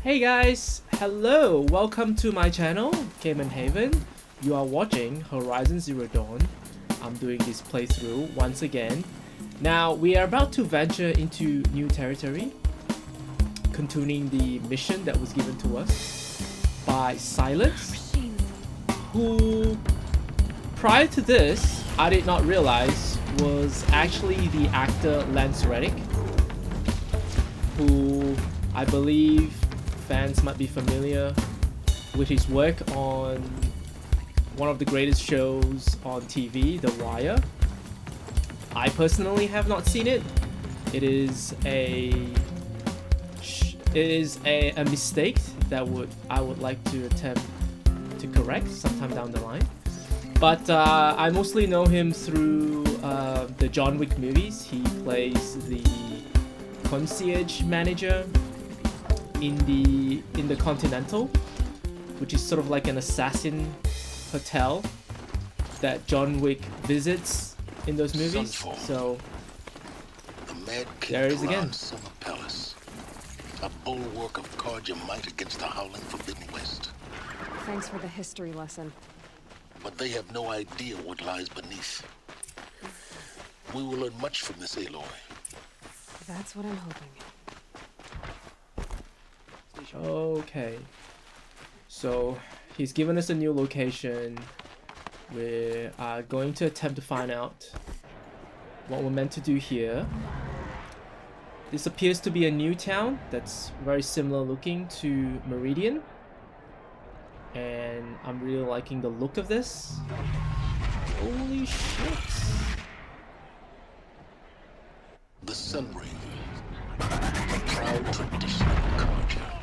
Hey guys, hello, welcome to my channel, Game and Haven. You are watching Horizon Zero Dawn. I'm doing this playthrough once again. Now, we are about to venture into new territory, continuing the mission that was given to us by Silence, who, prior to this, I did not realize was actually the actor Lance Reddick, who I believe fans might be familiar with his work on one of the greatest shows on TV, The Wire. I personally have not seen it. It is a mistake that I would like to attempt to correct sometime down the line. But I mostly know him through the John Wick movies. He plays the concierge manager in the Continental, which is sort of like an assassin hotel that John Wick visits in those movies. So there it is again. Summer Palace, a bulwark of guard your might against the howling forbidden west. Thanks for the history lesson. But they have no idea what lies beneath. We will learn much from this Aloy. That's what I'm hoping. Okay, so he's given us a new location. We are going to attempt to find out what we're meant to do here. This appears to be a new town that's very similar looking to Meridian, and I'm really liking the look of this. Holy shit! The Sun Ring, a proud tradition of Carja.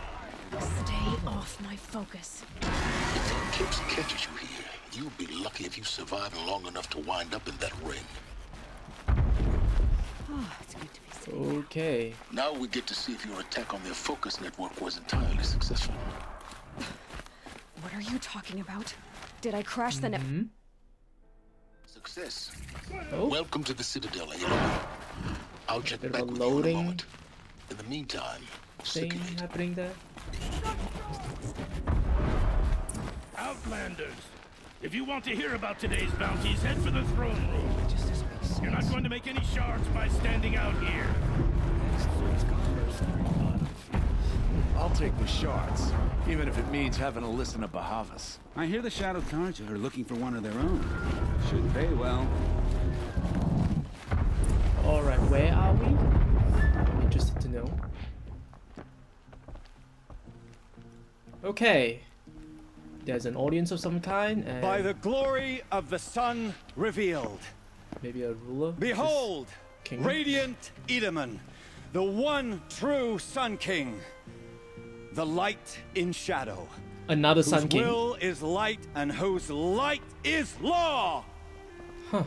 Stay off my focus. If the Eclipse catches you here, you'll be lucky if you survive long enough to wind up in that ring. Oh, it's good to be sitting. Okay. Now we get to see if your attack on their focus network was entirely successful. What are you talking about? Did I crash the net? Success. Oh. Welcome to the Citadel, Aloy. I'll check back with you in a moment. In the meantime, Thing circulate. happening there. Outlanders, if you want to hear about today's bounties, head for the throne room. You're not going to make any shards by standing out here. I'll take the shards, even if it means having to listen to Bahavas. I hear the Shadow Carja are looking for one of their own. Should pay well. Alright, where are we? I'm interested to know. Okay. There's an audience of some kind, and By the glory of the sun revealed. maybe a ruler. Behold, King? radiant Edaman, the one true Sun King. The light in shadow. Another Sun Whose King. will is light and whose light is law. Huh.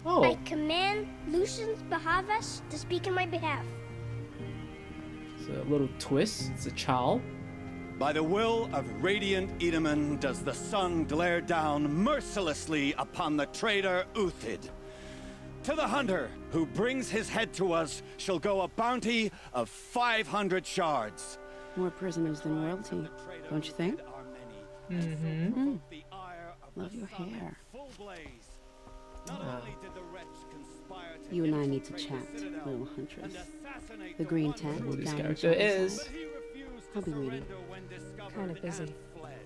I Oh, command Lucian's Bahavas to speak in my behalf. it's a little twist. It's a child. By the will of radiant Edaman does the sun glare down mercilessly upon the traitor Uthid. To the hunter who brings his head to us shall go a bounty of 500 shards. More prisoners than royalty, don't you think? Mm-hmm. Love your hair. Not only did the wretch conspire to You and I infiltrate need to the chat, Citadel little huntress. and assassinate The the green Commander tent Who this down in character Chinatown. is. But he refused to I'll be reading. surrender when discovered Kinda busy. and fled.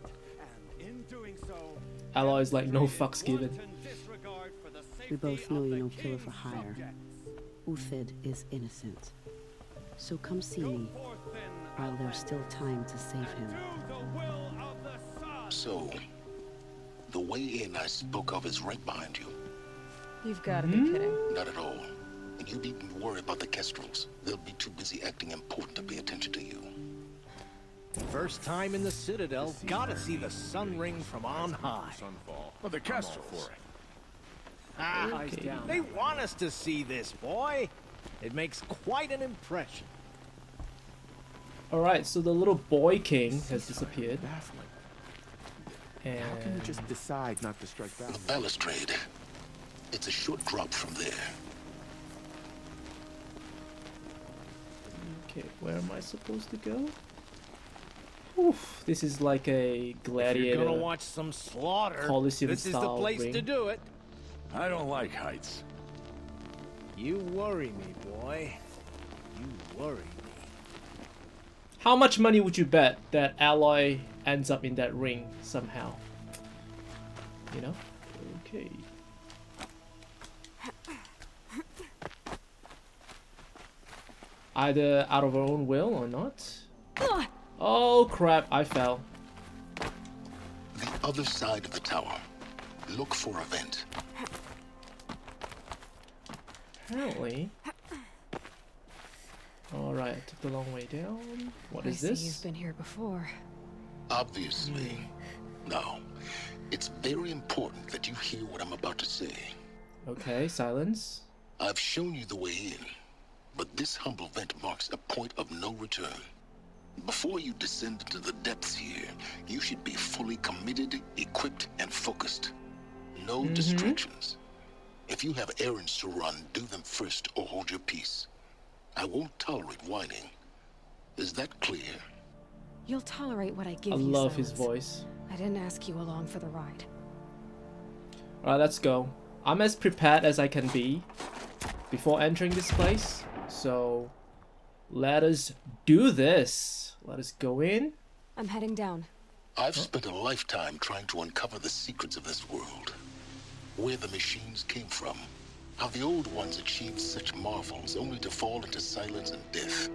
And in doing so, Aloy's like, no fucks given. wanton disregard for the We both safety know of you're the no killer for king's hire. subjects. Uthid is innocent. So come see me Go forth then, while there's still time to save him. do the will of the sun. So, the way in I spoke of is right behind you. You've got to be kidding. Not at all. And you needn't worry about the Kestrels. They'll be too busy acting important to pay attention to you. First time in the Citadel, gotta see the sun ring from on high. Well, the Kestrels. Ah, Okay. they want us to see this, boy. It makes quite an impression. Alright, so the little boy king has disappeared. Baffling. And How can you just decide not to strike back? The balustrade. It's a short drop from there. Okay, where am I supposed to go? Oof, this is like a gladiator. If you're gonna watch some slaughter, Coliseum this is the style place ring. to do it. I don't like heights. You worry me, boy. You worry me. How much money would you bet that Aloy ends up in that ring somehow? You know? Okay. Either out of her own will or not. Oh crap, I fell. The other side of the tower. Look for a vent. Apparently. Alright, I took the long way down. What is I this? see you've been here before. Obviously. Now, it's very important that you hear what I'm about to say. Okay, silence. I've shown you the way in, but this humble vent marks a point of no return. Before you descend into the depths here, you should be fully committed, equipped, and focused. No distractions. If you have errands to run, do them first or hold your peace. I won't tolerate whining. Is that clear? You'll tolerate what I give I you. love his Silence. voice. I didn't ask you along for the ride. Alright, let's go. I'm as prepared as I can be before entering this place. So, let us do this. Let us go in. I'm heading down. I've spent a lifetime trying to uncover the secrets of this world. Where the machines came from. How the old ones achieved such marvels only to fall into silence and death.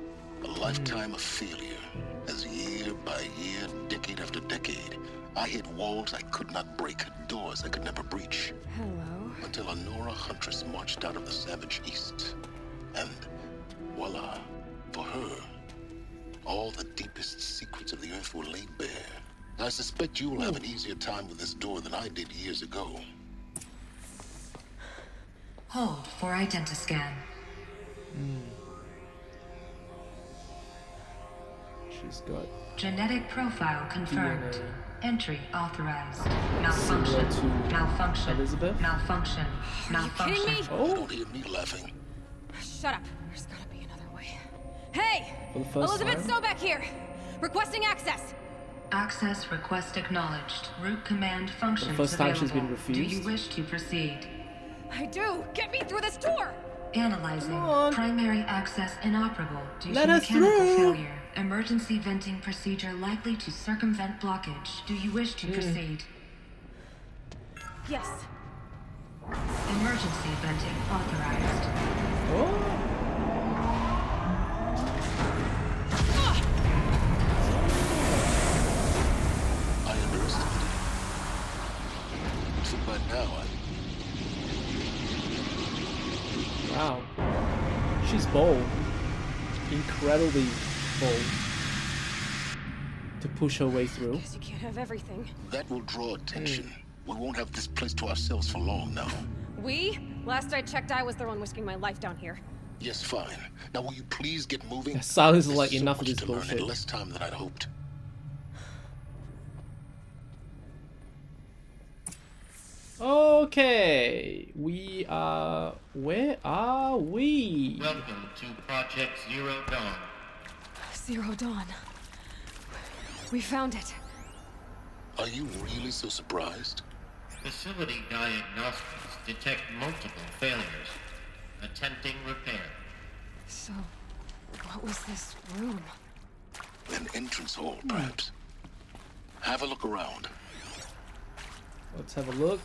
A lifetime of failure. As year by year, decade after decade, I hit walls I could not break, doors I could never breach. Hello. Until a Nora huntress marched out of the savage east. And voila, for her, all the deepest secrets of the earth were laid bare. I suspect you will have an easier time with this door than I did years ago. Hold for identiscan. She's got Genetic profile confirmed. DNA. Entry authorized. Malfunction. Similar to Malfunction. Elizabeth? Malfunction. Malfunction. kidding me? You don't hear me laughing. Shut up. There's gotta be another way. Hey! For the first Elizabeth time? Stoback here! Requesting access! Access request acknowledged. Root command functions first time she's been available. Do you refused? wish to proceed? I do! Get me through this door! Analyzing. on. Primary access inoperable due Let to us mechanical through. failure. Emergency venting procedure likely to circumvent blockage. Do you wish to proceed? Yes. Emergency venting authorized. Oh. I underestimated. So by now, Wow. She's bold. Incredibly bold. To push her way through. Guess you can't have everything. that will draw attention. We won't have this place to ourselves for long now. We? Last I checked, I was the one risking my life down here. Yes, fine. Now will you please get moving? Yeah, silence is There's like so enough of much this to learn bullshit. in less time than I'd hoped. Okay. We are... Where are we? Welcome to Project Zero Dawn. Zero Dawn. We found it. Are you really so surprised? Facility diagnostics detect multiple failures. Attempting repair. So, what was this room? An entrance hall, perhaps. Have a look around. Let's have a look.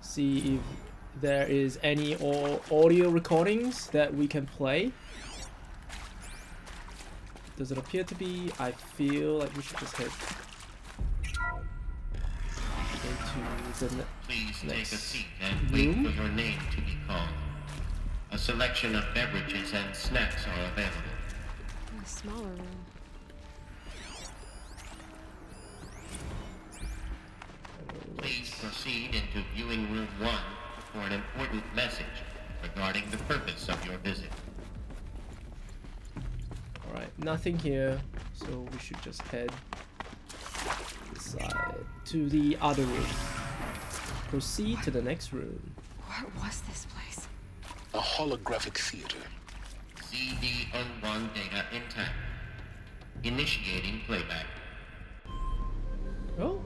See if there is any audio recordings that we can play. Does it appear to be? I feel like we should just head into the Please take a next seat and wait room. for your name to be called. A selection of beverages and snacks are available. A smaller room. Please proceed into viewing room 1 for an important message regarding the purpose of your visit. Alright, nothing here, so we should just head this side to the other room. Proceed to the next room. What was this place? A holographic theater. CD01 data intact. Initiating playback. Oh.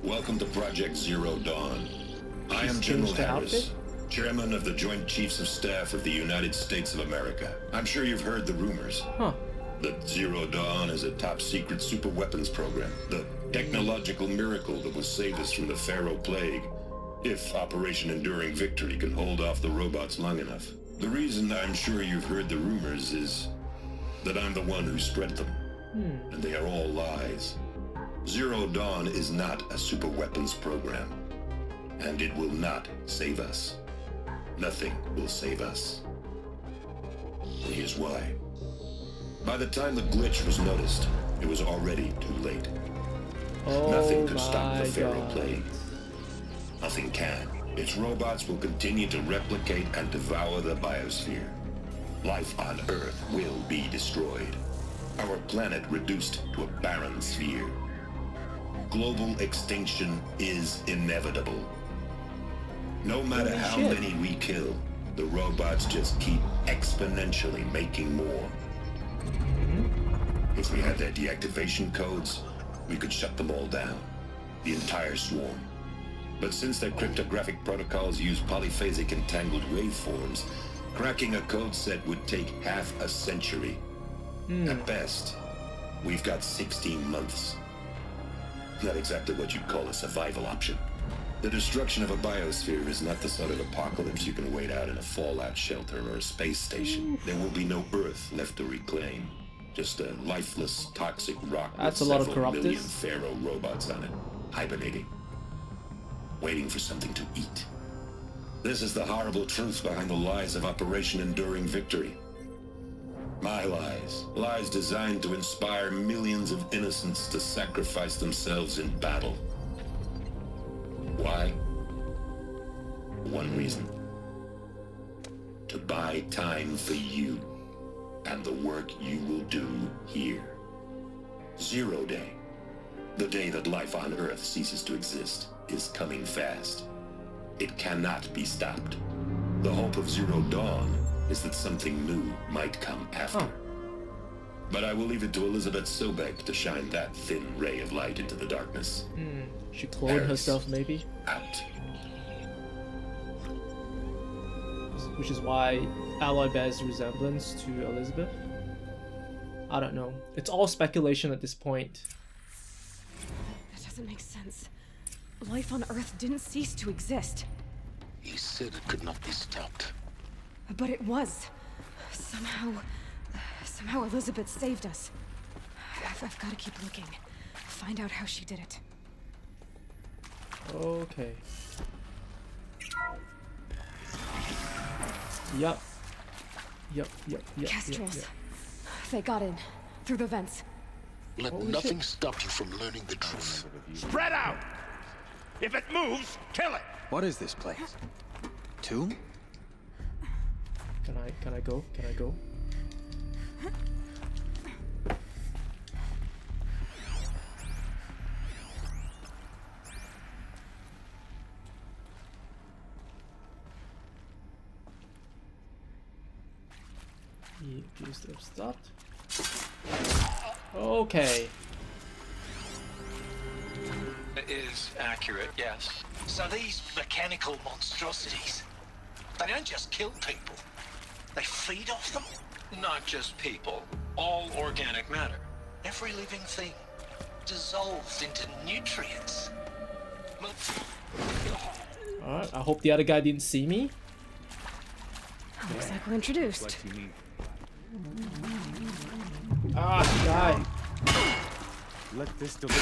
Welcome to Project Zero Dawn. I am General Harris, Chairman of the Joint Chiefs of Staff of the United States of America. I'm sure you've heard the rumors. Huh. That Zero Dawn is a top-secret super weapons program. The technological miracle that will save us from the Pharaoh Plague, if Operation Enduring Victory can hold off the robots long enough. The reason I'm sure you've heard the rumors is that I'm the one who spread them. And they are all lies. Zero Dawn is not a super weapons program. And it will not save us. Nothing will save us. Here's why. By the time the glitch was noticed, it was already too late. Nothing could stop the Pharaoh Plague. Nothing can. Its robots will continue to replicate and devour the biosphere. Life on Earth will be destroyed. Our planet reduced to a barren sphere. Global extinction is inevitable. No matter how many we kill, the robots just keep exponentially making more. If we had their deactivation codes, we could shut them all down. The entire swarm. But since their cryptographic protocols use polyphasic entangled waveforms, cracking a code set would take half a century. At best, we've got 16 months. Not exactly what you'd call a survival option. The destruction of a biosphere is not the sort of apocalypse you can wait out in a fallout shelter or a space station. There will be no Earth left to reclaim. Just a lifeless, toxic rock with several million Pharaoh robots on it, hibernating, waiting for something to eat. This is the horrible truth behind the lies of Operation Enduring Victory. My lies. Lies designed to inspire millions of innocents to sacrifice themselves in battle. Why? One reason. To buy time for you and the work you will do here. Zero Day, the day that life on Earth ceases to exist, is coming fast. It cannot be stopped. The hope of Zero Dawn is that something new might come after. But I will leave it to Elizabeth Sobek to shine that thin ray of light into the darkness. She cloned herself, maybe? Out. Which is why Aloy bears resemblance to Elizabeth? I don't know. It's all speculation at this point. That doesn't make sense. Life on Earth didn't cease to exist. He said it could not be stopped. But it was. Somehow Elizabeth saved us. I've got to keep looking. Find out how she did it. Okay. Yup. Kestrels. They got in. Through the vents. Let nothing stop you from learning the truth. Spread out! If it moves, kill it! What is this place? Tomb? Can I go? Can I go? Few steps stopped. Okay. It is accurate, yes. So these mechanical monstrosities, they don't just kill people, they feed off them? Not just people, all organic matter. Every living thing dissolves into nutrients. Alright, I hope the other guy didn't see me. Looks like we're introduced. Ah, die. Let this deliver.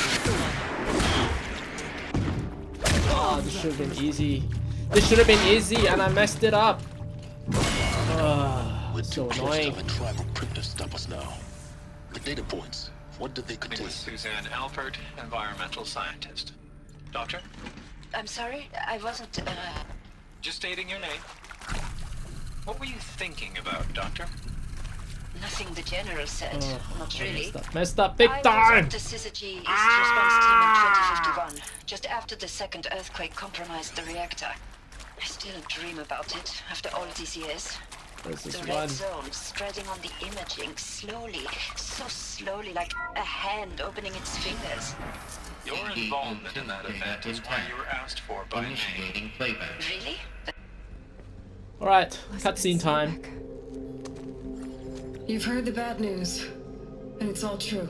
Oh, this should have been easy. This should have been easy, and I messed it up. We're so too annoying. close to the tribal crypt to stop us now. The data points, what did they It contain? was Suzanne Alpert, environmental scientist. Doctor? I'm sorry, I wasn't, Just stating your name. What were you thinking about, Doctor? Nothing the General said. Not really. Messed up big I was time! at the Syzygy East Response Team in 2051, just after the second earthquake compromised the reactor. I still dream about it after all these years. Let's just The run. red zone spreading on the imaging slowly, so slowly, like a hand opening its fingers. Your involvement in that event is why you were asked for by me. Really? Alright, cutscene time. You've heard the bad news, and it's all true.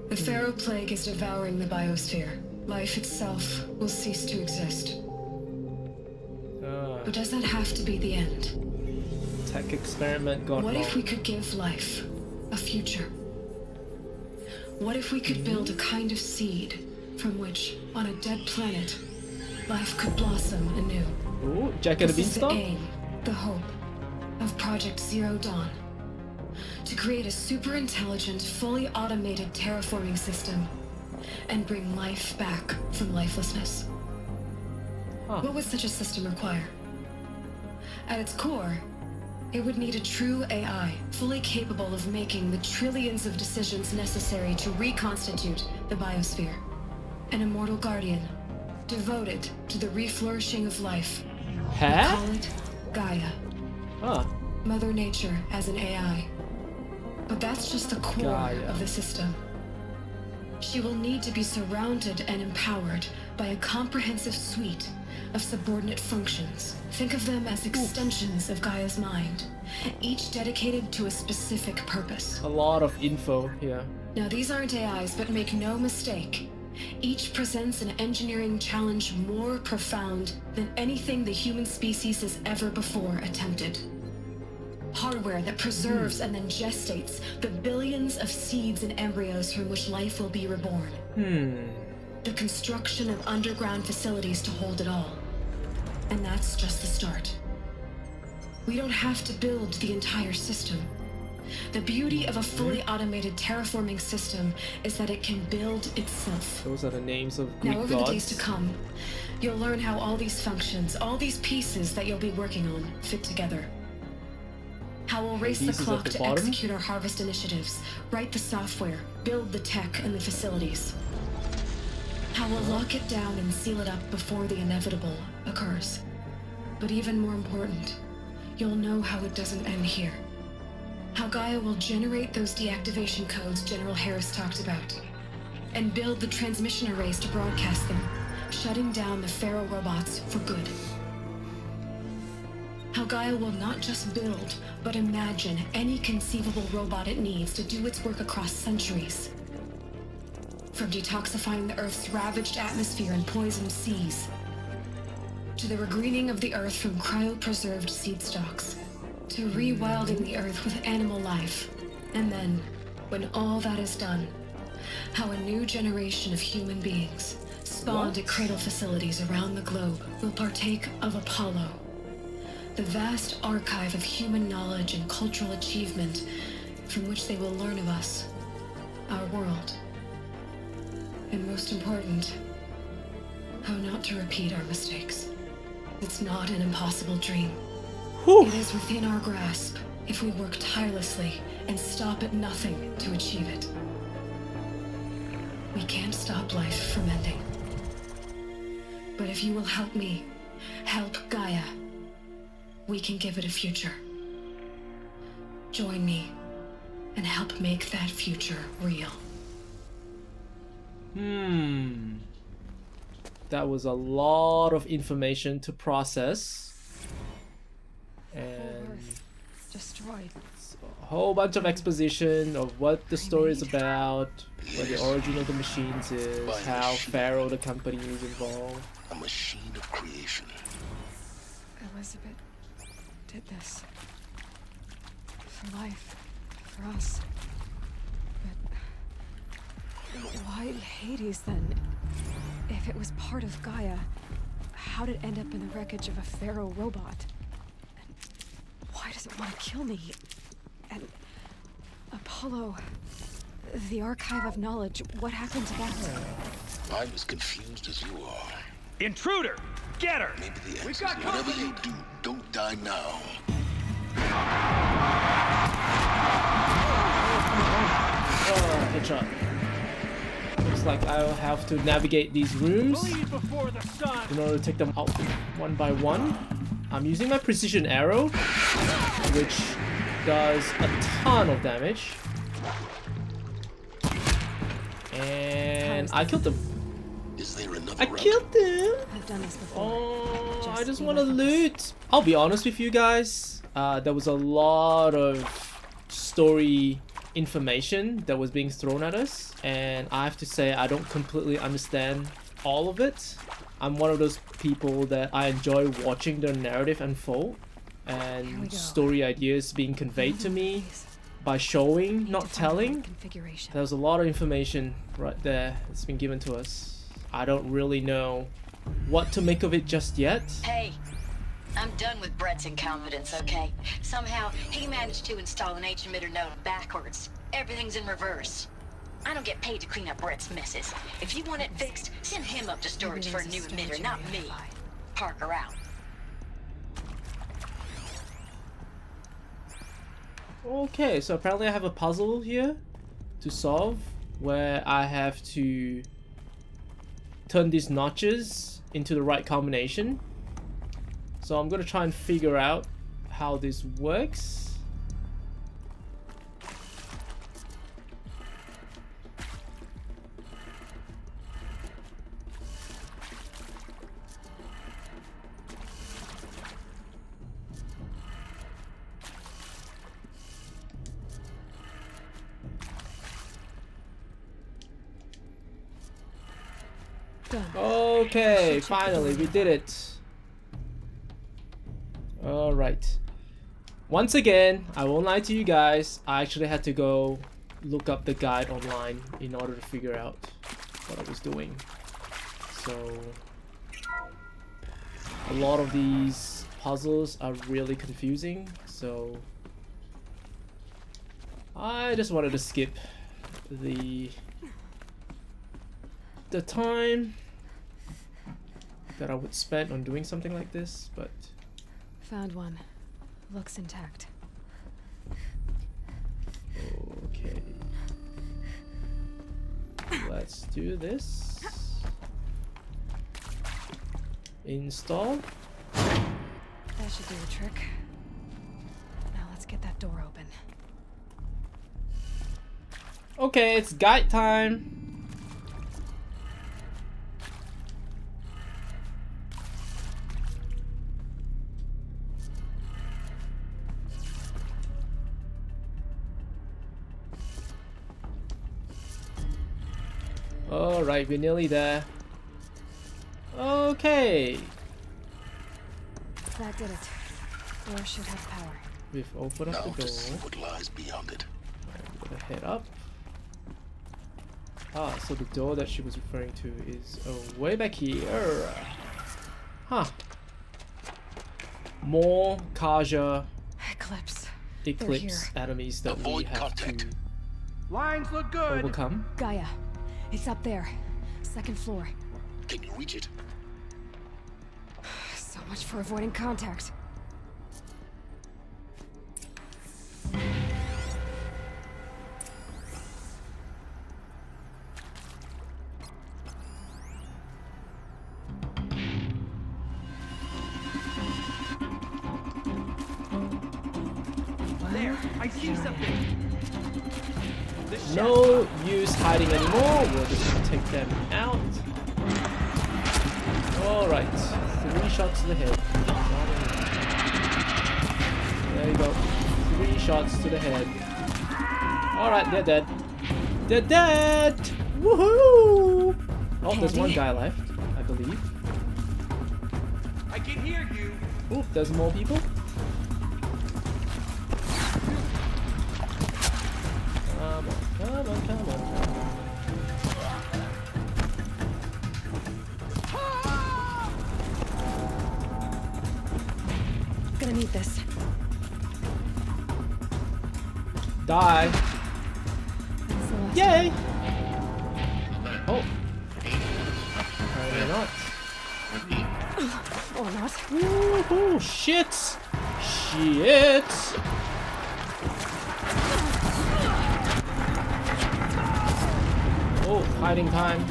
The Pharaoh Plague is devouring the biosphere. Life itself will cease to exist. But does that have to be the end? Tech experiment gone What wrong. if we could give life a future? What if we could build a kind of seed from which, on a dead planet, life could blossom anew? Ooh, Jack and the This is the Beanstalk? aim, the hope, of Project Zero Dawn. To create a super intelligent, fully automated terraforming system and bring life back from lifelessness. What would such a system require? At its core, it would need a true AI, fully capable of making the trillions of decisions necessary to reconstitute the biosphere. An immortal guardian, devoted to the reflourishing of life. We call it Gaia. Mother Nature as an AI. But that's just the core Gaia. of the system. She will need to be surrounded and empowered by a comprehensive suite of subordinate functions. Think of them as extensions of Gaia's mind, each dedicated to a specific purpose. A lot of info here. Now, these aren't AIs, but make no mistake. Each presents an engineering challenge more profound than anything the human species has ever before attempted. Hardware that preserves and then gestates the billions of seeds and embryos from which life will be reborn. The construction of underground facilities to hold it all. And that's just the start. We don't have to build the entire system. The beauty of a fully automated terraforming system is that it can build itself. Those are the names of Greek Now, over gods. the days to come, you'll learn how all these functions, all these pieces that you'll be working on, fit together. How we'll race the Pieces at clock the to bottom? execute our harvest initiatives, write the software, build the tech and the facilities. How we'll lock it down and seal it up before the inevitable occurs. But even more important, you'll know how it doesn't end here. How Gaia will generate those deactivation codes General Harris talked about, and build the transmission arrays to broadcast them, shutting down the Pharaoh robots for good. How Gaia will not just build, but imagine any conceivable robot it needs to do its work across centuries. From detoxifying the Earth's ravaged atmosphere and poisoned seas, to the regreening of the Earth from cryopreserved seed stalks, to rewilding the Earth with animal life. And then, when all that is done, how a new generation of human beings, spawned at cradle facilities around the globe, will partake of Apollo, the vast archive of human knowledge and cultural achievement from which they will learn of us, our world. And most important, how not to repeat our mistakes. It's not an impossible dream. It is within our grasp if we work tirelessly and stop at nothing to achieve it. We can't stop life from ending. But if you will help me, help Gaia, we can give it a future. Join me and help make that future real. That was a lot of information to process. And destroyed. a whole bunch of exposition of what the story is about, what the origin of the machines is, how Pharaoh the company is involved. A machine of creation. Elizabeth did this. For life. For us. But why Hades then? If it was part of Gaia, how did it end up in the wreckage of a Pharaoh robot? And why does it want to kill me? And Apollo, the archive of knowledge, what happened to that? I'm as confused as you are. Intruder! Get her! Maybe the answer is whatever you do, don't die now. Headshot. Looks like I'll have to navigate these rooms in order to take them out one by one. I'm using my precision arrow, which does a ton of damage. And I killed them. I killed them. I've done this before. Oh, I just want to loot. I'll be honest with you guys. There was a lot of story information that was being thrown at us, and I have to say I don't completely understand all of it. I'm one of those people that I enjoy watching the narrative unfold and story ideas being conveyed to me by showing, not telling. There's a lot of information right there that's been given to us. I don't really know what to make of it just yet. Hey, I'm done with Brett's incompetence, okay? Somehow, he managed to install an H-emitter node backwards. Everything's in reverse. I don't get paid to clean up Brett's messes. If you want it fixed, send him up to storage for a new emitter, not me. Parker out. Okay, so apparently I have a puzzle here to solve where I have to turn these notches into the right combination. So I'm gonna try and figure out how this works. Okay, finally we did it. Alright. Once again, I won't lie to you guys, I actually had to go look up the guide online in order to figure out what I was doing. So a lot of these puzzles are really confusing, so I just wanted to skip the time that I would spend on doing something like this, but found one. Looks intact. Okay. Let's do this. Install. That should do the trick. Now let's get that door open. Okay, it's guide time. Alright, we're nearly there. Okay. That did it. Door should have power. We've opened up the door. See what lies beyond it. I'm gonna head up. Ah, so the door that she was referring to is way back here. Huh. More Kaja Eclipse enemies that we have to Lines look good. overcome. Gaia. It's up there. Second floor. Can you reach it? So much for avoiding contact. There, I see something. No use hiding anymore. We'll just take them out. Alright. 3 shots to the head. There you go. 3 shots to the head. Alright, they're dead. They're dead! Woohoo! Oh, there's one guy left, I believe. I can hear you. Oh, there's more people. Come on, come on. Gonna need this. Die. Yay! Oh. Apparently not. Or not. Woohoo! Shit! Shit! Oh, hiding time.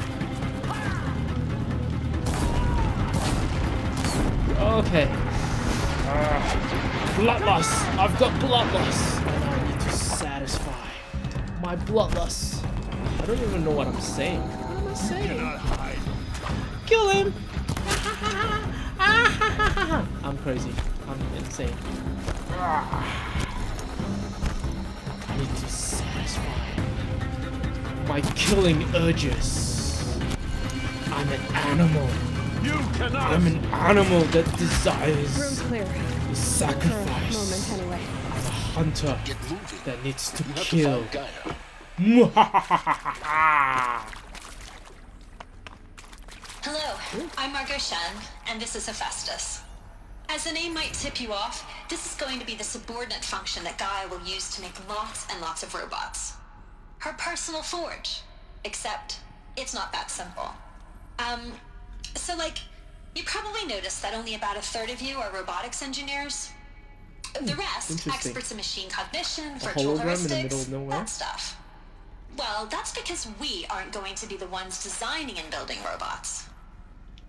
Okay. Bloodlust! I've got bloodlust! And I need to satisfy my bloodlust. I don't even know what I'm saying. What am I saying? Kill him! I'm crazy. I'm insane. I need to satisfy my killing urges. I'm an animal. You cannot. I'm an animal that desires Room clear. the sacrifice. Moment anyway. I'm a hunter that needs to You have kill. to find Gaia. Hello, I'm Margot Shan, and this is Hephaestus. As the name might tip you off, this is going to be the subordinate function that Gaia will use to make lots and lots of robots. Her personal forge. Except, it's not that simple. So like, you probably noticed that only about a third of you are robotics engineers. The rest, experts in machine cognition, virtual heuristics, that stuff. Well, that's because we aren't going to be the ones designing and building robots.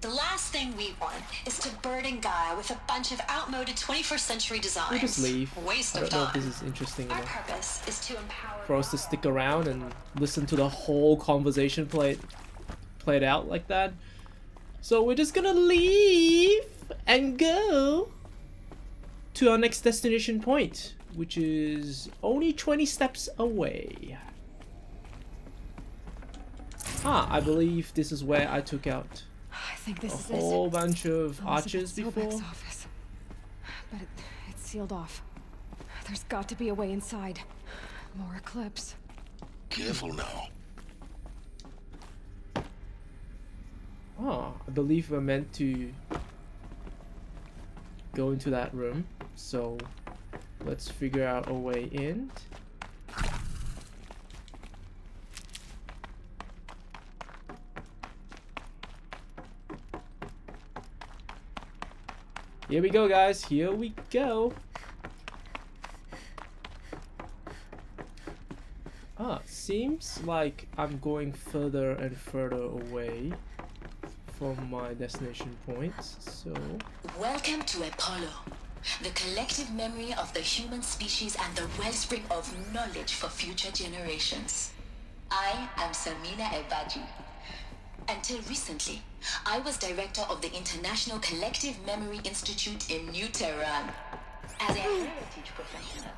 The last thing we want is to burden Gaia with a bunch of outmoded 21st century designs. We'll just leave. Waste I of don't know time. if this is interesting Our enough purpose is to empower for us to stick around and listen to the whole conversation played out like that. So we're just gonna leave and go to our next destination point, which is only 20 steps away. I believe this is where I took out I think this is a whole bunch of archers before. Office. But it's sealed off. There's got to be a way inside. More Eclipse. Careful now. I believe we're meant to go into that room, so let's figure out a way in. Here we go, guys. Here we go. Seems like I'm going further and further away from my destination points, so... Welcome to Apollo, the collective memory of the human species and the wellspring of knowledge for future generations. I am Samina Ebaju. Until recently, I was director of the International Collective Memory Institute in New Tehran. As a heritage professional,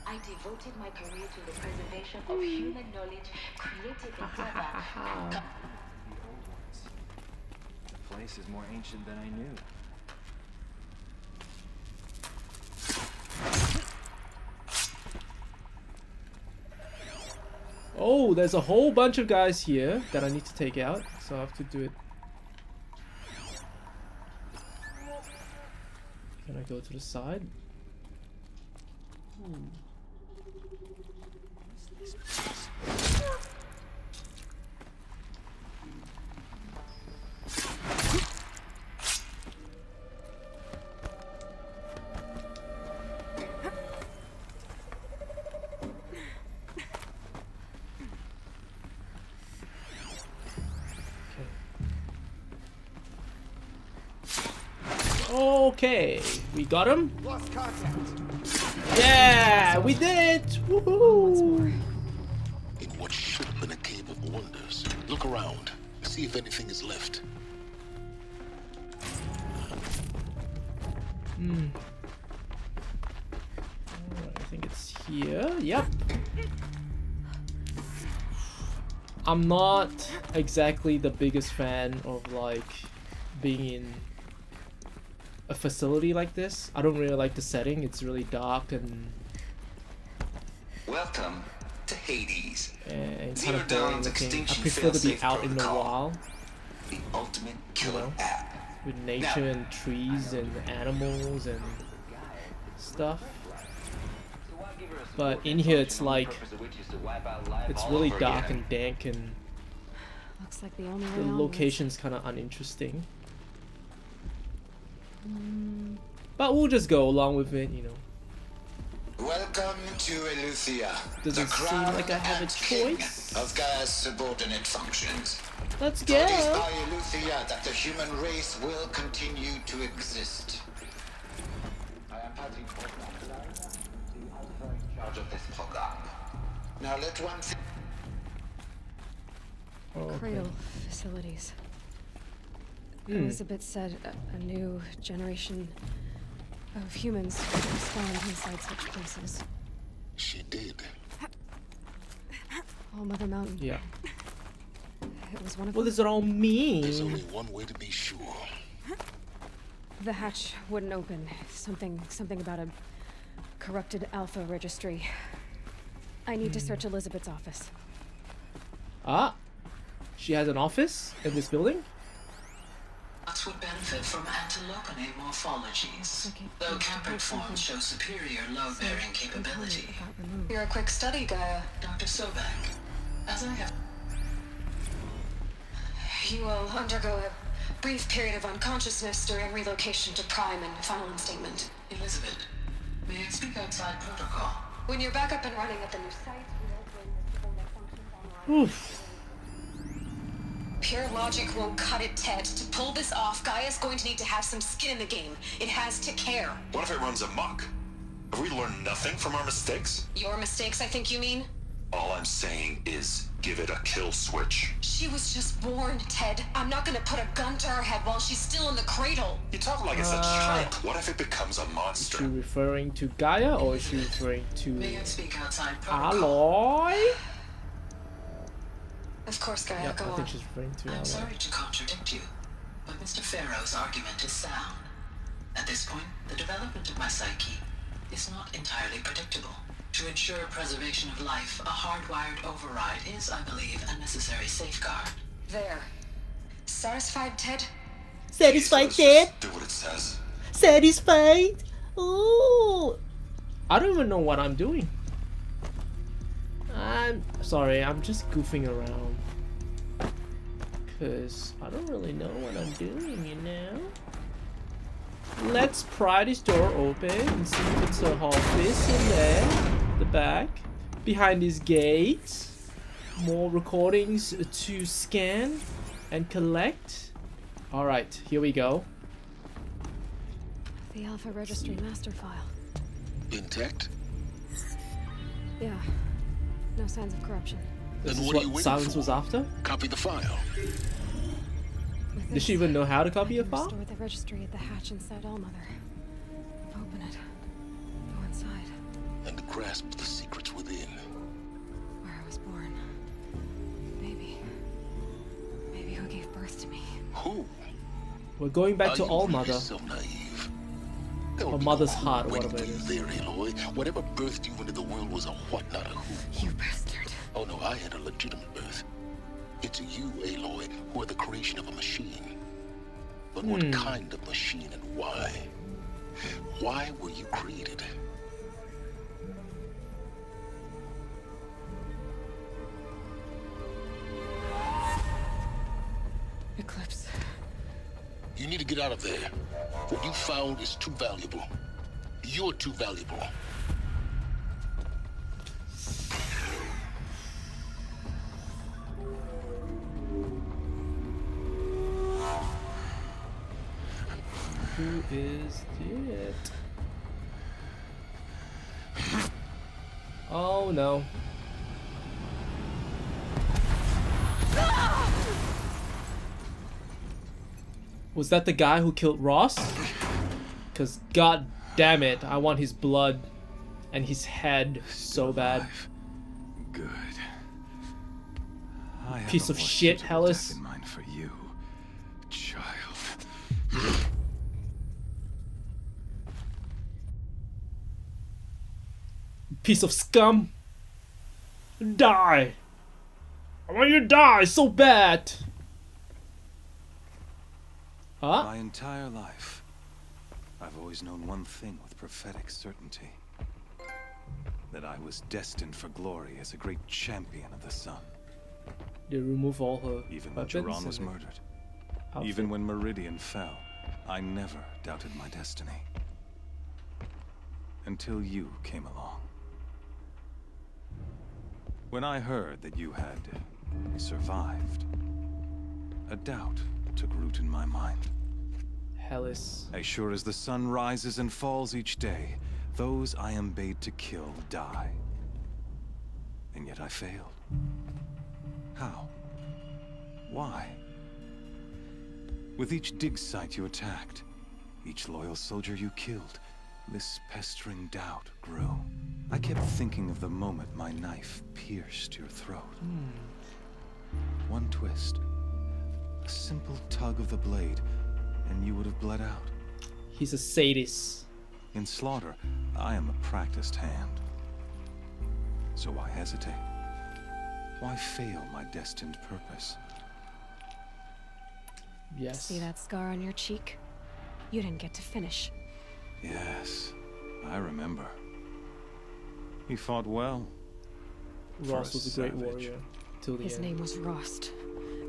I devoted my career to the preservation of human knowledge created in Tehran. The place is more ancient than I knew. Oh, there's a whole bunch of guys here that I need to take out, so I have to do it. Can I go to the side? Okay, we got him. Lost contact. Yeah, we did. Woohoo! In what should have been a cave of wonders. Look around. See if anything is left. Alright, I think it's here. Yep. I'm not exactly the biggest fan of like being in a facility like this. I don't really like the setting. It's really dark and welcome to Hades. And Zero kind of boring Dawn's looking. I extinction prefer to be failsafe out in the protocol. wild, The ultimate killer know, app. with nature and trees and animals and stuff. But in here it's like, it's really dark and dank and Looks like the only way the on location's kind of uninteresting. But we'll just go along with it, you know. Welcome to Eleuthia. Doesn't seem like I have a choice. Of Gaia's subordinate functions. Let's For go. it is by Eleuthia that the human race will continue to exist. Charge of this program. Now let one thing. Cradle facilities. Elizabeth said a new generation of humans spawned inside such places. She did. All Mother Mountain. Yeah. It was one of What them. does it all mean? There's only one way to be sure. The hatch wouldn't open. Something about a corrupted alpha registry. I need to search Elizabeth's office. Ah, she has an office in this building? Us would benefit from antilocene morphologies, though campered forms show superior load-bearing capability. You're a quick study, Gaia. Dr. Sobek, as I have... You will undergo a brief period of unconsciousness during relocation to Prime and final instatement. Elizabeth, may I speak outside protocol? When you're back up and running at the new site, Oof. pure logic won't cut it, Ted. To pull this off, Gaia's going to need to have some skin in the game. It has to care. What if it runs amok? Have we learned nothing from our mistakes? Your mistakes, I think you mean? All I'm saying is give it a kill switch. She was just born, Ted. I'm not gonna put a gun to her head while she's still in the cradle. You talk like it's a child. What if it becomes a monster? Is she referring to Gaia or is she referring to May I speak outside protocol? Aloy? Of course, Gaia, Yeah, go I on. think she's referring to I'm Aloy. sorry to contradict you, but Mr. Farrow's argument is sound. At this point, the development of my psyche is not entirely predictable. To ensure preservation of life, a hardwired override is, I believe, a necessary safeguard. There. Satisfied, Ted? Satisfied, Ted? Do what it says. Satisfied? Ooh. I don't even know what I'm doing. I'm sorry, I'm just goofing around. Cause I don't really know what I'm doing, you know? Let's pry this door open and see if it's a office in there. The back. Behind these gates. More recordings to scan and collect. Alright, here we go. The Alpha Registry master file. Intact? Yeah. No signs of corruption. This Then is what are you what waiting Silence for? was after? Copy the file. Does she even know how to copy a file? Restore the registry at the hatch inside Allmother. Open it. Go inside. And grasp the secrets within. Where I was born. Maybe who gave birth to me. Who? We're going back to Are you Allmother. really so naive? Or Mother's Heart, or Waiting whatever it for you is. there, Aloy. Whatever birthed you into the world was a what, not a who. You bastard. Oh no, I had a legitimate birth. It's you, Aloy, who are the creation of a machine. But what kind of machine and why? Why were you created? Eclipse. You need to get out of there. What you found is too valuable. You're too valuable. Who is it? Oh no. Was that the guy who killed Ross? Cause god damn it, I want his blood and his head so bad. Good. I have Piece a of more shit, suitable Hellas. death in mind for you, child. Piece of scum. Die. I want you to die so bad. Huh? My entire life, I've always known one thing with prophetic certainty. That I was destined for glory as a great champion of the sun. They remove all her Even when weapons Jiran was and murdered. outfit. Even when Meridian fell, I never doubted my destiny. Until you came along. When I heard that you had survived, a doubt took root in my mind. Hellis. As sure as the sun rises and falls each day, those I am bade to kill die. And yet I failed. How? Why? With each dig site you attacked, each loyal soldier you killed, this pestering doubt grew. I kept thinking of the moment my knife pierced your throat. One twist, a simple tug of the blade, and you would have bled out. He's a sadist. In slaughter, I am a practiced hand. So why hesitate? Why fail my destined purpose? Yes. See that scar on your cheek? You didn't get to finish. Yes, I remember. He fought well. Rost was a great warrior. Till the His end. name was Rost,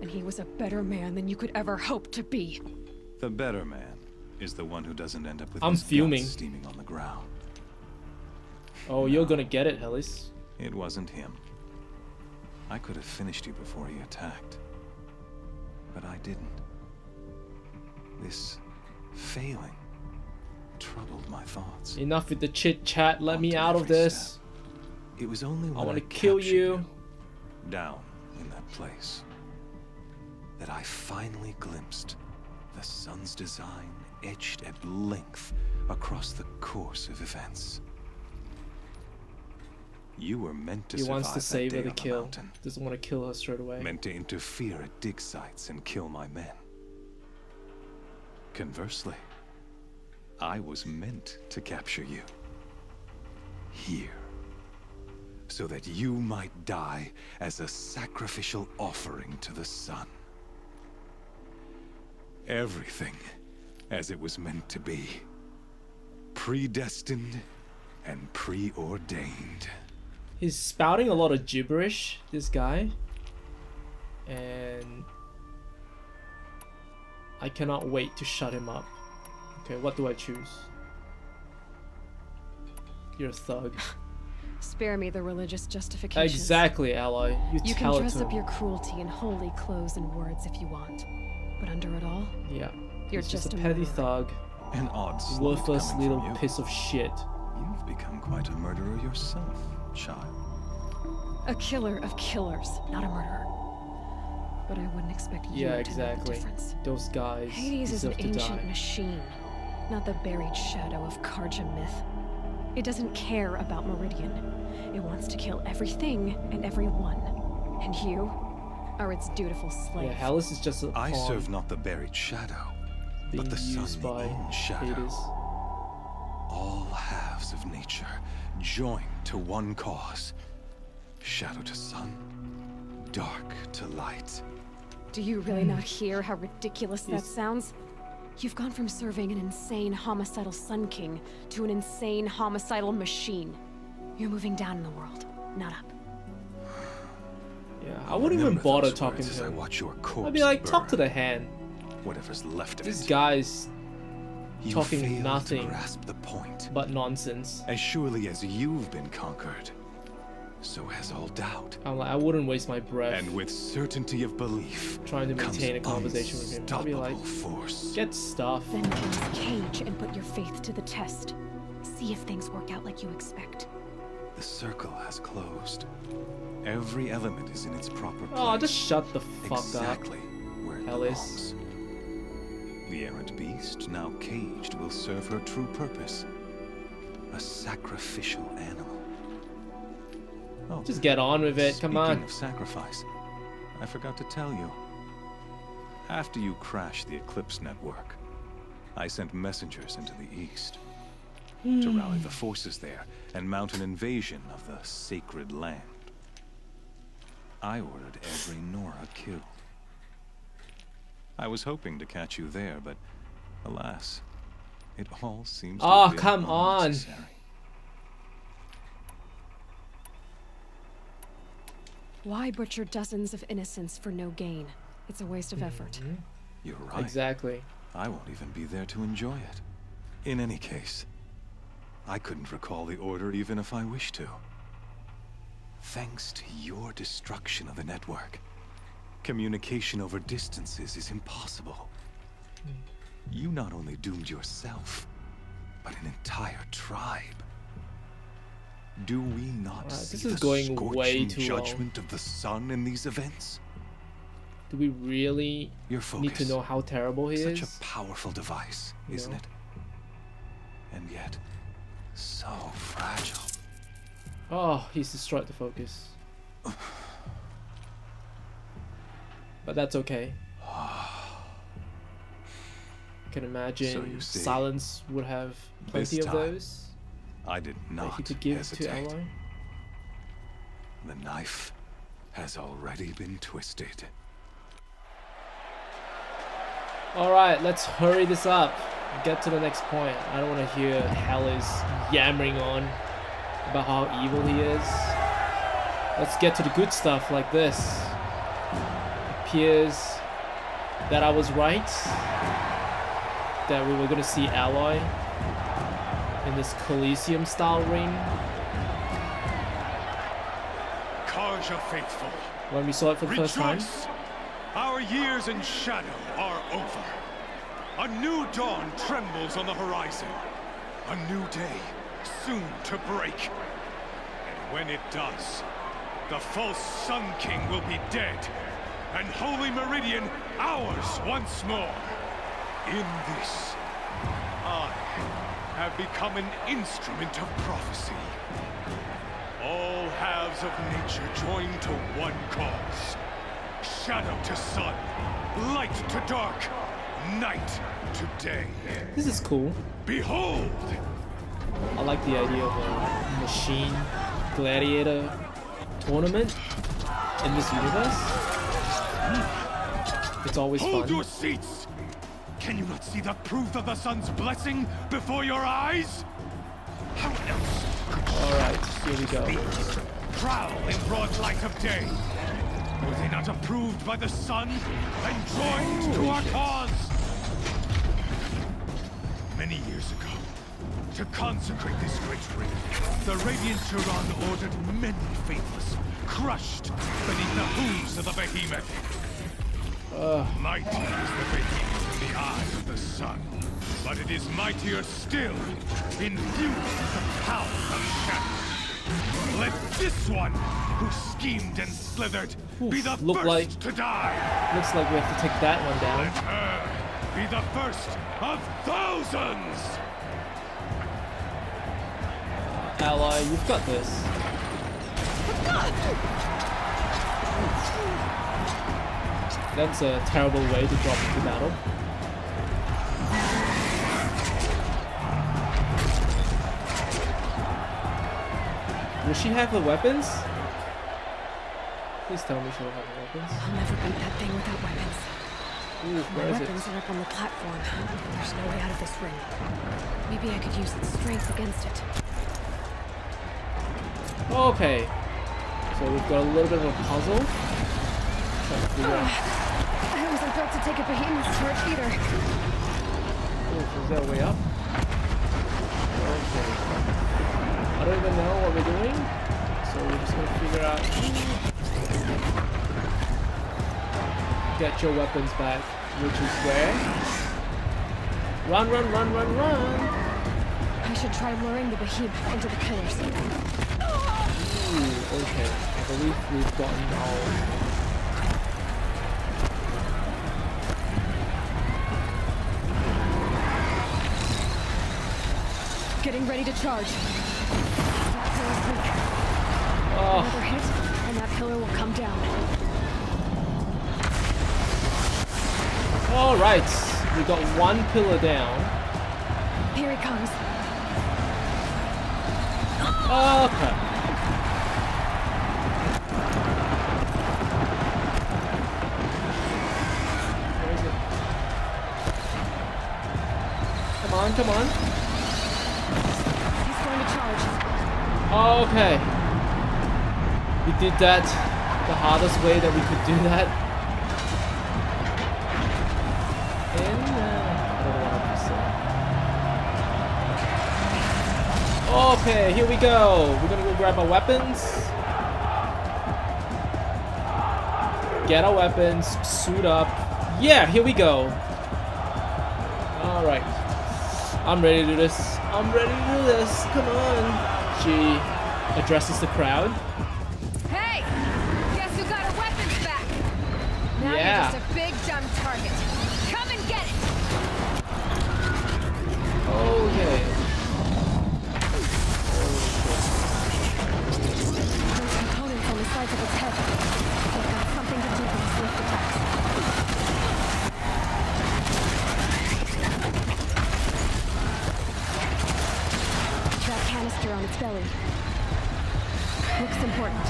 and he was a better man than you could ever hope to be. The better man is the one who doesn't end up with I'm his fuming. guts steaming on the ground. Oh, you're gonna get it, Hellis. It wasn't him. I could have finished you before he attacked. But I didn't. This failing troubled my thoughts. Enough with the chit chat. Let me out of this. It was only when I want to kill you. Down in that place that I finally glimpsed the sun's design etched at length across the course of events. You were meant to He survive wants to save her that the day on the kill. mountain. Doesn't want to kill her straight away. Meant to interfere at dig sites and kill my men. Conversely, I was meant to capture you. Here. So that you might die as a sacrificial offering to the sun. Everything as it was meant to be. Predestined and preordained. He's spouting a lot of gibberish, this guy. And I cannot wait to shut him up. Okay, what do I choose? You're a thug. Spare me the religious justifications. Exactly, Aloy. You tell can it dress to up him. your cruelty in holy clothes and words if you want. But under it all, Yeah. you're He's just a a petty murderer. thug. An odd slut Worthless coming little from you. piece of shit. You've become quite a murderer yourself, child. A killer of killers, not a murderer. But I wouldn't expect you Yeah, to know the exactly. difference. Those guys Hades is an deserve to ancient die. machine, not the buried shadow of Karja myth. It doesn't care about Meridian. It wants to kill everything and everyone. And you are its dutiful slave. Yeah, Hellis is just a I pawn serve not the buried shadow, being but the sun used by in shadow. Hades. All halves of nature joined to one cause. Shadow to sun, dark to light. Do you really not hear how ridiculous that sounds? You've gone from serving an insane homicidal Sun King to an insane homicidal machine. You're moving down in the world, not up. Yeah, I wouldn't even Remember bother those talking words to as I him. watch your I'd corpse be like, talk to burn. the hand. Whatever's left of This it. guy's You talking failed nothing to grasp the point. but nonsense. As surely as you've been conquered, so has all doubt. I'm like, I wouldn't waste my breath And with certainty of belief, trying to comes maintain a conversation with him. I'd be like, unstoppable force. get stuff. Vengeance cage and put your faith to the test. See if things work out like you expect. The circle has closed. Every element is in its proper place. Oh, just shut the fuck exactly up, where it Hellis. belongs. The errant beast, now caged, will serve her true purpose. A sacrificial animal. Oh, Just get on with it. Come on. speaking of sacrifice, I forgot to tell you. After you crashed the Eclipse network, I sent messengers into the east to rally the forces there and mount an invasion of the sacred land. I ordered every Nora killed. I was hoping to catch you there, but alas, it all seems to Oh, have been come on. unnecessary. Why butcher dozens of innocents for no gain? It's a waste of effort. You're right. Exactly. I won't even be there to enjoy it. In any case, I couldn't recall the order even if I wished to. Thanks to your destruction of the network, communication over distances is impossible. You not only doomed yourself, but an entire tribe. Do we not see this is the going way scorching too judgment of the sun in these events? Do we really need to know how terrible he is? Such a powerful device, isn't it? And yet, so fragile. Oh, he's destroyed the focus. But that's okay. I can imagine Silence would have plenty of those. I did not that he could give hesitate. to Aloy. The knife has already been twisted. Alright, let's hurry this up. Get to the next point. I don't want to hear Hellis yammering on about how evil he is. Let's get to the good stuff like this. It appears that I was right. That we were going to see Aloy in this Coliseum style ring. Karja faithful. When we saw it for the first time. Our years in shadow are over. A new dawn trembles on the horizon. A new day soon to break. And when it does, the false Sun King will be dead, and Holy Meridian ours once more. In this, I have become an instrument of prophecy. All halves of nature join to one cause. Shadow to sun, light to dark, night to day. This is cool. Behold! I like the idea of a machine gladiator tournament in this universe. It's always fun. Hold your seats! Can you not see the proof of the sun's blessing before your eyes? How else could Alright, here we go. prowl in broad light of day? Were they not approved by the sun and joined to our cause? Many years ago, to consecrate this great ring, the Radiant Turan ordered many faithless, crushed beneath the hooves of the behemoth. Mighty is the behemoth in the eyes of the sun, but it is mightier still, infused with the power of shadow. Let this one, who schemed and slithered, be the first to die. Looks like we have to take that one down. Let her be the first of thousands. Aloy, you've got this. That's a terrible way to drop into battle. Will she have the weapons? Please tell me she'll have the weapons. I'll never beat that thing without weapons. Ooh, where is it? My weapons are up on the platform. There's no way out of this ring. Maybe I could use its strength against it. Okay. So we've got a little bit of a puzzle. Trying to figure out. I wasn't built to take a behemoth's charge either. Oh, is there a way up? Okay. I don't even know what we're doing. So we're just gonna figure out. Get your weapons back, which is where? Run, run, run, run, run! I should try luring the behemoth into the pillars. Ooh, okay. I believe we've gotten all. Getting ready to charge. That pillar's weak. Another hit, and that pillar will come down. Alright, we got one pillar down. Here he comes. Okay. Where is it? Come on, come on. He's going to charge. Okay. We did that the hardest way that we could do that. Okay, here we go. We're gonna go grab our weapons. Get our weapons, suit up. Yeah, here we go. Alright. I'm ready to do this. I'm ready to do this. Come on. She addresses the crowd. Hey! Guess who got her weapons back? Now Yeah. you're just a big dumb target. Come and get it! Okay. Those components on the sides of its head. They've got something to do with its swift attacks. That canister on its belly. Looks important.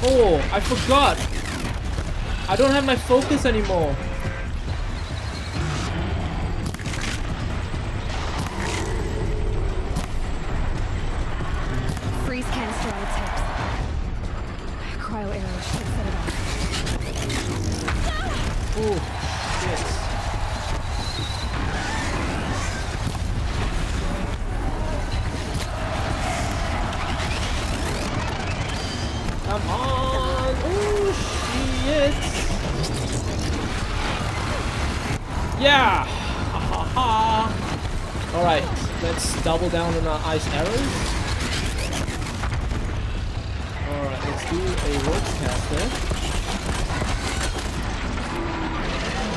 Oh, I forgot. I don't have my focus anymore. Freeze canister on its hips. Cryo arrow should set it off. Oh, shit. Come on! Oh shit! Yeah! Ha ha ha! Alright, let's double down on our ice arrows. Alright, let's do a rope caster.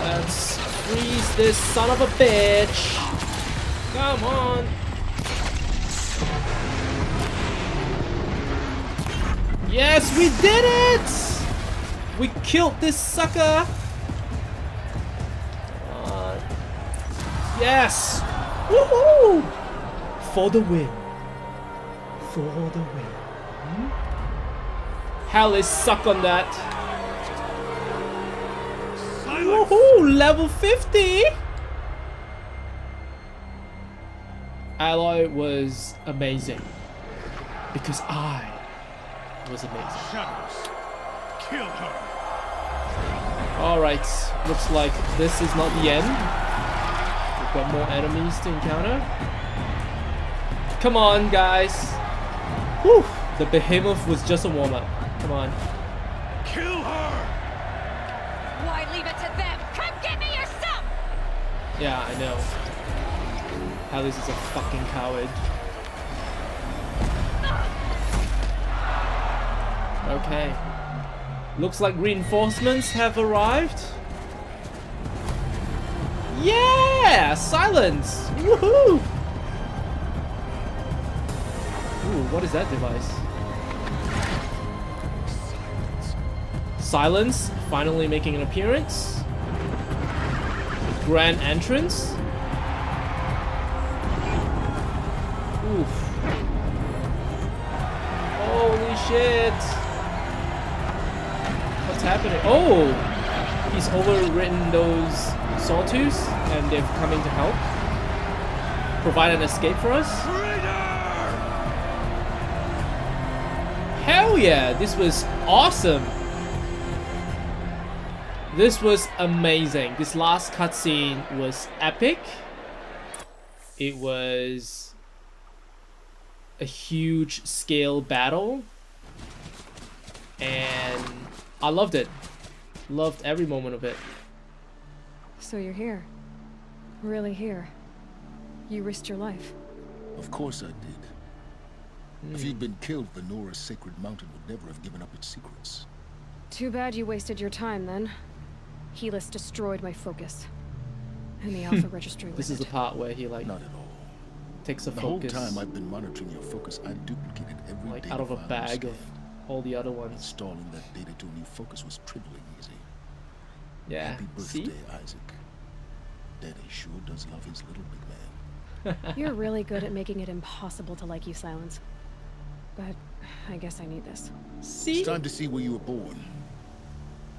Let's freeze this son of a bitch! Come on! Yes, we did it! We killed this sucker! Yes! Woohoo! For the win. For the win. Hell is suck on that. Woohoo! Level 50! Aloy was amazing. Because I was amazing. Shadows. Kill her. Alright, looks like this is not the end. We've got more enemies to encounter. Come on, guys. Whew, the behemoth was just a warm-up. Come on. Kill her! Why leave it to them? Come get me yourself! Yeah, I know. Hallis is a fucking coward. Okay. Looks like reinforcements have arrived. Yeah! Silence! Woohoo! Ooh, what is that device? Silence, finally making an appearance. Grand entrance. Oof. Holy shit! What's happening? Oh! He's overwritten those sawtooths and they're coming to help. Provide an escape for us. Hell yeah! This was awesome! This was amazing. This last cutscene was epic. It was a huge scale battle. And I loved it. Loved every moment of it. So you're here. Really here. You risked your life. Of course I did. If you'd been killed, the Nora's sacred mountain would never have given up its secrets. Too bad you wasted your time then. Helis destroyed my focus. And the Alpha Registry This is the part where he like not at all. Takes a the focus. whole time I've been monitoring your focus, I duplicated every like data out of a file bag you of scanned. all the other ones. Installing that data to a new focus was trivially easy. Yeah. Happy birthday, See? Isaac. Daddy sure does love his little big man. You're really good at making it impossible to like you, Silence. But I guess I need this. See? It's time to see where you were born.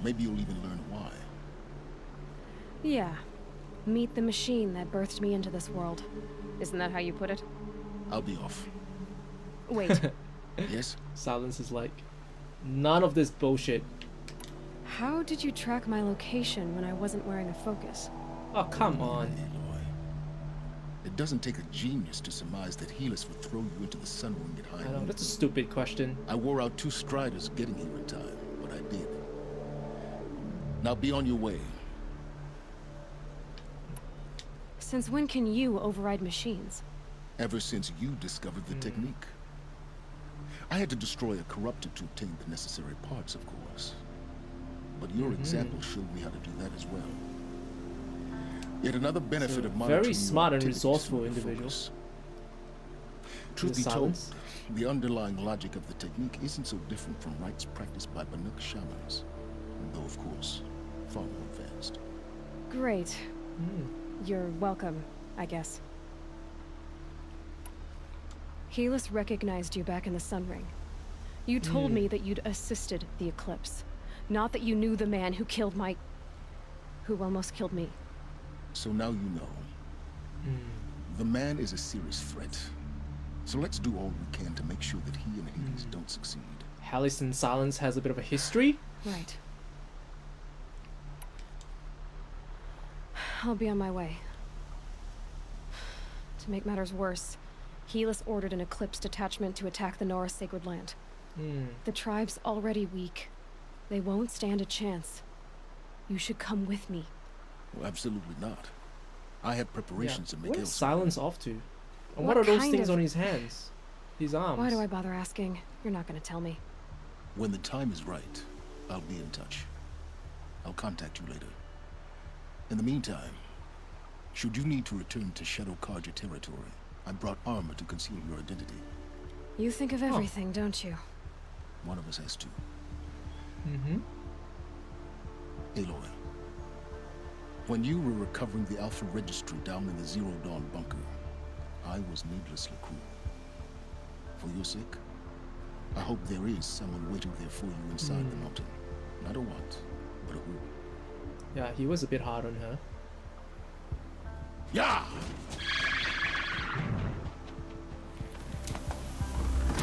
Maybe you'll even learn why. Yeah. Meet the machine that birthed me into this world. Isn't that how you put it? I'll be off. Wait. Yes? Silence is like, none of this bullshit. How did you track my location when I wasn't wearing a focus? Oh, come on. Aloy. It doesn't take a genius to surmise that Helis would throw you into the sun ring at high I know, noon. that's a stupid question. I wore out 2 striders getting here in time, but I did. Now be on your way. Since when can you override machines? Ever since you discovered the technique. I had to destroy a corruptor to obtain the necessary parts, of course. But your example showed me how to do that as well. Yet another benefit of monitoring very smart and your resourceful activities through individual. focus. Truth be told, the underlying logic of the technique isn't so different from rites practiced by Banuk shamans, though of course, far more advanced. Great. You're welcome, I guess. Helis recognized you back in the Sun Ring. You told me that you'd assisted the Eclipse, not that you knew the man who killed who almost killed me. So now you know. The man is a serious threat. So let's do all we can to make sure that he and Hades don't succeed. Halis in Silence has a bit of a history. Right. I'll be on my way. To make matters worse, Helis ordered an Eclipse detachment to attack the Nora Sacred Land. The tribe's already weak. They won't stand a chance. You should come with me. Well, absolutely not. I have preparations to make Where's Silence off to? And what are those things on his hands? His arms? Why do I bother asking? You're not going to tell me. When the time is right, I'll be in touch. I'll contact you later. In the meantime, should you need to return to Shadow Karja territory, I brought armor to conceal your identity. You think of everything, don't you? One of us has to. Aloy, when you were recovering the Alpha Registry down in the Zero Dawn bunker, I was needlessly cruel. For your sake, I hope there is someone waiting there for you inside the mountain. Not a what, but a who. Yeah, he was a bit hard on her. Yeah!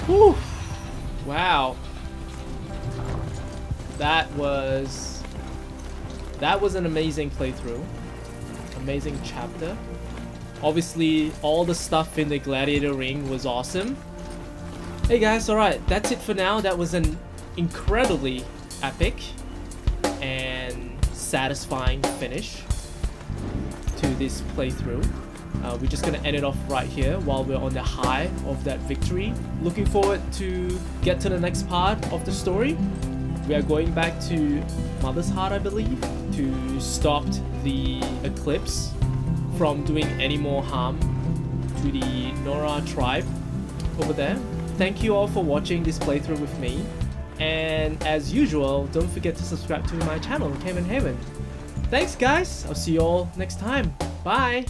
Whew. Wow. That was an amazing playthrough. Amazing chapter. Obviously, all the stuff in the gladiator ring was awesome. Hey guys, alright, that's it for now. That was an incredibly epic and satisfying finish to this playthrough. We're just gonna end it off right here while we're on the high of that victory. Looking forward to get to the next part of the story. We are going back to Mother's Heart, I believe, to stop the Eclipse from doing any more harm to the Nora tribe over there. Thank you all for watching this playthrough with me. And as usual, don't forget to subscribe to my channel, Cayman Haven. Thanks guys, I'll see you all next time. Bye!